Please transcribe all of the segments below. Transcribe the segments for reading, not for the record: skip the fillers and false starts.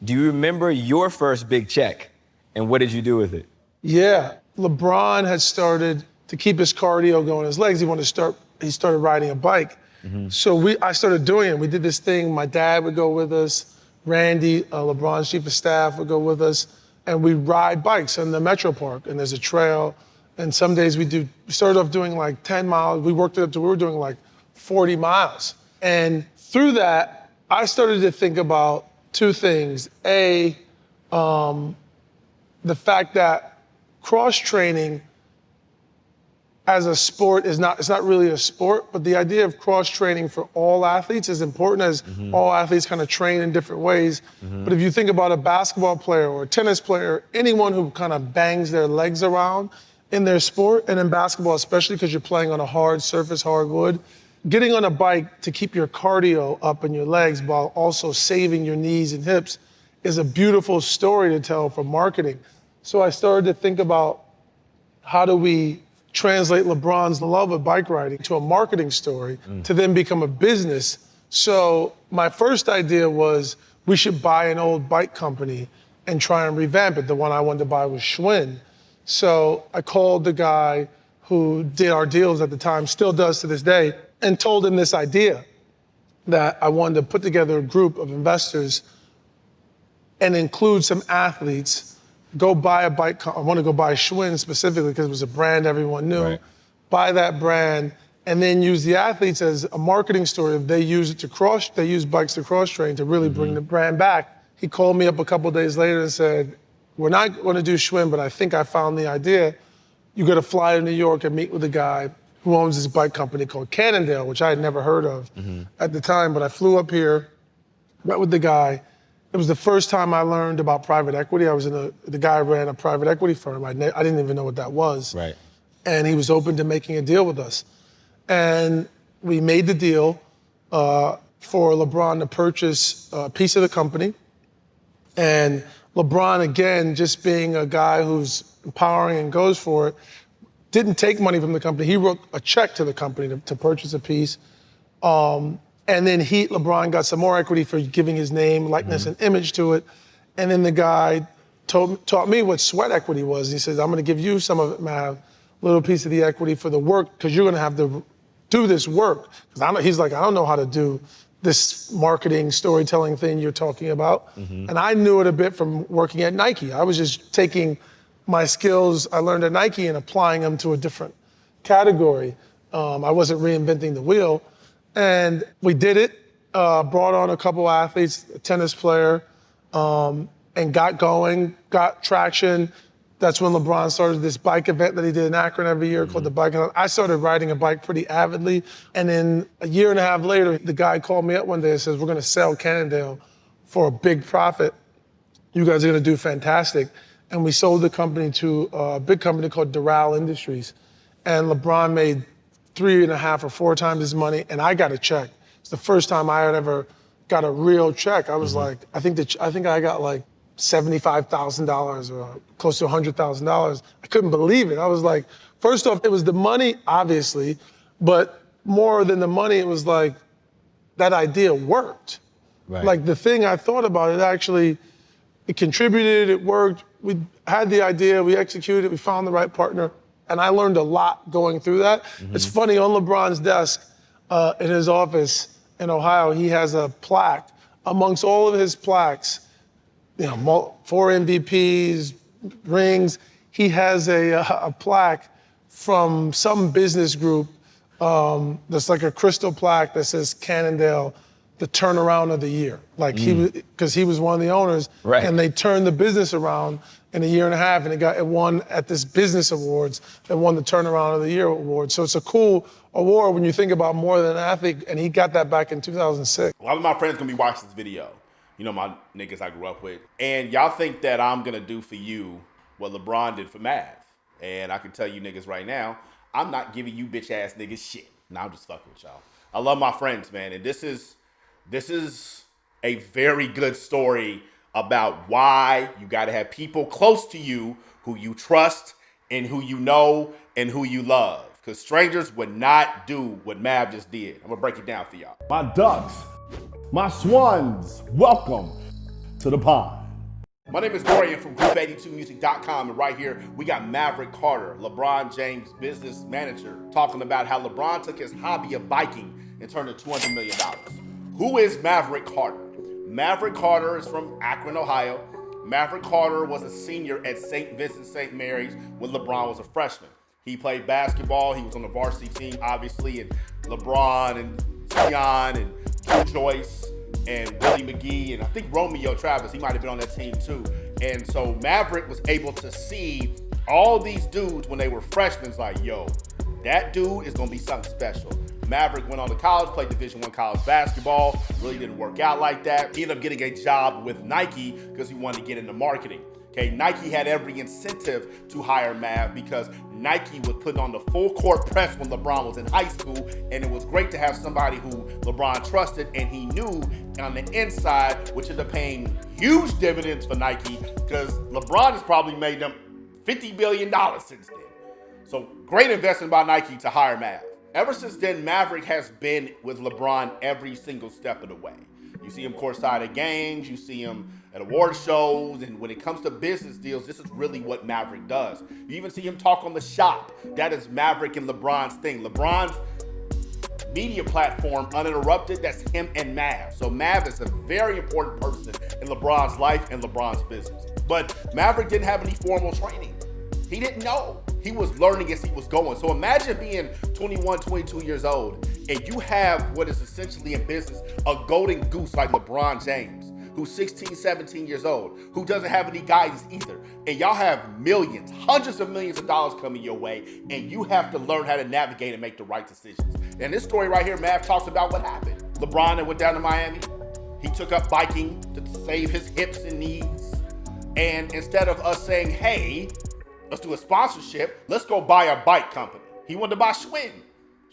Do you remember your first big check, and what did you do with it? Yeah, LeBron had started to keep his cardio going, his legs. He started riding a bike. So I started doing it. We did this thing. My dad would go with us. Randy, LeBron's chief of staff, would go with us, and we ride bikes in the Metro Park. And there's a trail. And some days we started off doing like 10 miles. We worked it up to we were doing like 40 miles. And through that, I started to think about two things. The fact that cross-training as a sport it's not really a sport, but the idea of cross-training for all athletes is important, as all athletes kind of train in different ways. But if you think about a basketball player or a tennis player, anyone who kind of bangs their legs around in their sport, and in basketball especially because you're playing on a hard surface, hard wood, getting on a bike to keep your cardio up in your legs while also saving your knees and hips is a beautiful story to tell for marketing. So I started to think about how do we translate LeBron's love of bike riding to a marketing story to then become a business. So my first idea was we should buy an old bike company and try and revamp it. The one I wanted to buy was Schwinn. So I called the guy who did our deals at the time, still does to this day, and told him this idea that I wanted to put together a group of investors and include some athletes. Go buy a bike. I want to go buy Schwinn specifically because it was a brand everyone knew. Right. Buy that brand and then use the athletes as a marketing story. If they use bikes to cross train to really bring the brand back. He called me up a couple days later and said, "We're not going to do Schwinn, but I think I found the idea. You got to fly to New York and meet with a guy who owns this bike company called Cannondale," which I had never heard of at the time. But I flew up here, met with the guy. It was the first time I learned about private equity. I was the guy ran a private equity firm. I didn't even know what that was. Right. And he was open to making a deal with us. And we made the deal for LeBron to purchase a piece of the company. And LeBron, again, just being a guy who's empowering and goes for it, didn't take money from the company. He wrote a check to the company to purchase a piece. And then LeBron got some more equity for giving his name, likeness, and image to it. And then the guy taught me what sweat equity was. He says, "I'm going to give you some of it, Mav, a little piece of the equity for the work, because you're going to have to do this work." He's like, "I don't know how to do this marketing, storytelling thing you're talking about." And I knew it a bit from working at Nike. I was just taking my skills I learned at Nike and applying them to a different category. I wasn't reinventing the wheel. And we did it, brought on a couple athletes, a tennis player, and got going, got traction. That's when LeBron started this bike event that he did in Akron every year called the Bike. I started riding a bike pretty avidly. And then a year and a half later, the guy called me up one day and says, "We're going to sell Cannondale for a big profit. You guys are going to do fantastic." And we sold the company to a big company called Doral Industries. And LeBron made 3.5 or 4 times his money, and I got a check. It's the first time I had ever got a real check. I was like, I think I got like $75,000 or close to $100,000. I couldn't believe it. I was like, first off, it was the money, obviously, but more than the money, it was like that idea worked. Right. Like the thing I thought about, it contributed, it worked. We had the idea, we executed, we found the right partner. And I learned a lot going through that. It's funny, on LeBron's desk in his office in Ohio, he has a plaque. Amongst all of his plaques, 4 MVPs, rings, he has a plaque from some business group that's like a crystal plaque that says Cannondale, the turnaround of the year. Like because he was one of the owners, right. And they turned the business around in a year and a half, and it won at this business awards. It won the turnaround of the year award. So it's a cool award when you think about more than an athlete, and he got that back in 2006. A lot of my friends gonna be watching this video. My niggas I grew up with, and y'all think that I'm gonna do for you what LeBron did for Mav. And I can tell you niggas right now, I'm not giving you bitch ass niggas shit. Nah, I'm just fucking with y'all. I love my friends, man, and this is a very good story about why you got to have people close to you who you trust and who you know and who you love. Because strangers would not do what Mav just did. I'm going to break it down for y'all. My ducks, my swans, welcome to to the pond. My name is Dorian from Group82Music.com, and right here we got Maverick Carter, LeBron James' business manager, talking about how LeBron took his hobby of biking and turned it $200 million. Who is Maverick Carter? Maverick Carter is from Akron, Ohio. Maverick Carter was a senior at St. Vincent St. Mary's when LeBron was a freshman. He played basketball. He was on the varsity team, obviously, and LeBron and Sion and Q Joyce and Willie McGee, and I think Romeo Travis, he might have been on that team too. And so Maverick was able to see all these dudes when they were freshmen, like, yo, that dude is gonna be something special. Maverick went on to college, played Division I college basketball, really didn't work out like that. He ended up getting a job with Nike because he wanted to get into marketing. Okay, Nike had every incentive to hire Mav because Nike was putting on the full court press when LeBron was in high school, and it was great to have somebody who LeBron trusted and he knew on the inside, which ended up paying huge dividends for Nike because LeBron has probably made them $50 billion since then. So great investment by Nike to hire Mav. Ever since then, Maverick has been with LeBron every single step of the way. You see him courtside at games, you see him at award shows, and when it comes to business deals, this is really what Maverick does. You even see him talk on the shop. That is Maverick and LeBron's thing. LeBron's media platform, uninterrupted, that's him and Mav. So Mav is a very important person in LeBron's life and LeBron's business. But Maverick didn't have any formal training. He didn't know. He was learning as he was going. So imagine being 21, 22 years old, and you have what is essentially in business a golden goose like LeBron James, who's 16, 17 years old, who doesn't have any guidance either. And y'all have millions, hundreds of millions of dollars coming your way, and you have to learn how to navigate and make the right decisions. And this story right here, Mav talks about what happened. LeBron went down to Miami. He took up biking to save his hips and knees. And instead of us saying, hey, let's do a sponsorship, let's go buy a bike company, he wanted to buy Schwinn.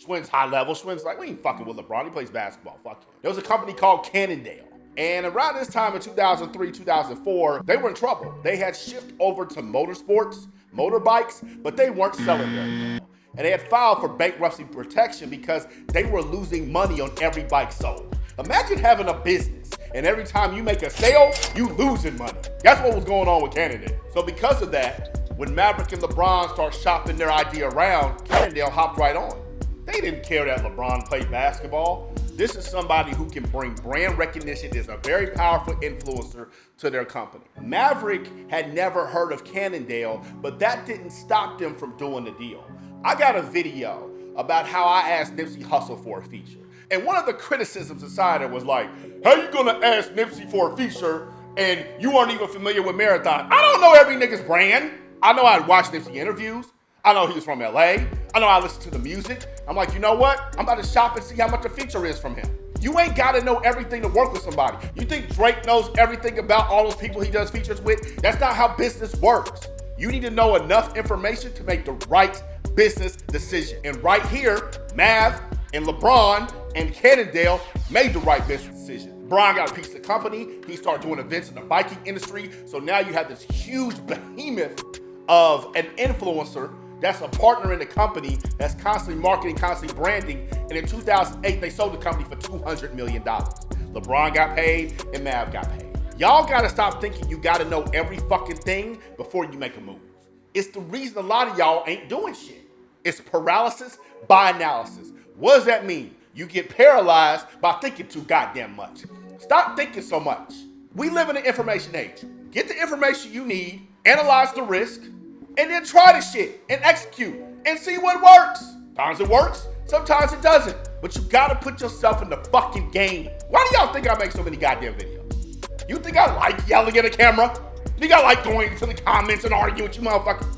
Schwinn's high level. Schwinn's like, we ain't fucking with LeBron. He plays basketball. Fuck him. There was a company called Cannondale. And around this time in 2003, 2004, they were in trouble. They had shifted over to motorsports, motorbikes, but they weren't selling very well. And they had filed for bankruptcy protection because they were losing money on every bike sold. Imagine having a business and every time you make a sale, you losing money. That's what was going on with Cannondale. So because of that, when Maverick and LeBron start shopping their idea around, Cannondale hopped right on. They didn't care that LeBron played basketball. This is somebody who can bring brand recognition, is a very powerful influencer to their company. Maverick had never heard of Cannondale, but that didn't stop them from doing the deal. I got a video about how I asked Nipsey Hussle for a feature. And one of the criticisms inside it was like, how you gonna ask Nipsey for a feature and you aren't even familiar with Marathon? I don't know every nigga's brand. I know I'd watch Nipsey interviews. I know he was from LA. I know I listen to the music. I'm like, you know what? I'm about to shop and see how much the feature is from him. You ain't gotta know everything to work with somebody. You think Drake knows everything about all those people he does features with? That's not how business works. You need to know enough information to make the right business decision. And right here, Mav and LeBron and Cannondale made the right business decision. LeBron got a piece of the company. He started doing events in the biking industry. So now you have this huge behemoth of an influencer that's a partner in the company that's constantly marketing, constantly branding. And in 2008, they sold the company for $200 million. LeBron got paid and Mav got paid. Y'all gotta stop thinking you gotta know every fucking thing before you make a move. It's the reason a lot of y'all ain't doing shit. It's paralysis by analysis. What does that mean? You get paralyzed by thinking too goddamn much. Stop thinking so much. We live in an information age. Get the information you need, analyze the risk, and then try the shit and execute and see what works. Sometimes it works, sometimes it doesn't. But you gotta put yourself in the fucking game. Why do y'all think I make so many goddamn videos? You think I like yelling at a camera? You think I like going into the comments and arguing with you motherfuckers?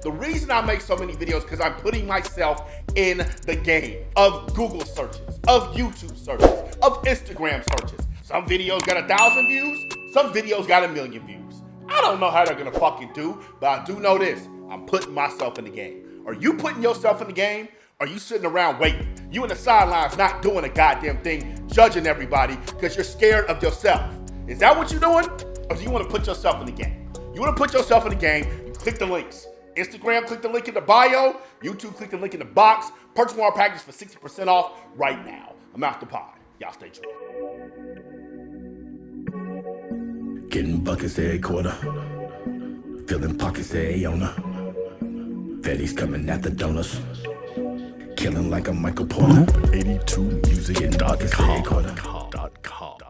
The reason I make so many videos is because I'm putting myself in the game of Google searches, of YouTube searches, of Instagram searches. Some videos got 1,000 views, some videos got 1,000,000 views. I don't know how they're gonna fucking do, but I do know this. I'm putting myself in the game. Are you putting yourself in the game? Are you sitting around waiting? You in the sidelines not doing a goddamn thing, judging everybody because you're scared of yourself. Is that what you're doing? Or do you want to put yourself in the game? You want to put yourself in the game, you click the links. Instagram, click the link in the bio. YouTube, click the link in the box. Purchase one of our packages for 60% off right now. I'm out the pod. Y'all stay tuned. Getting buckets every quarter. Filling pockets every owner. Fetty's coming at the donors. Killing like a Michael Porter. 82music.com.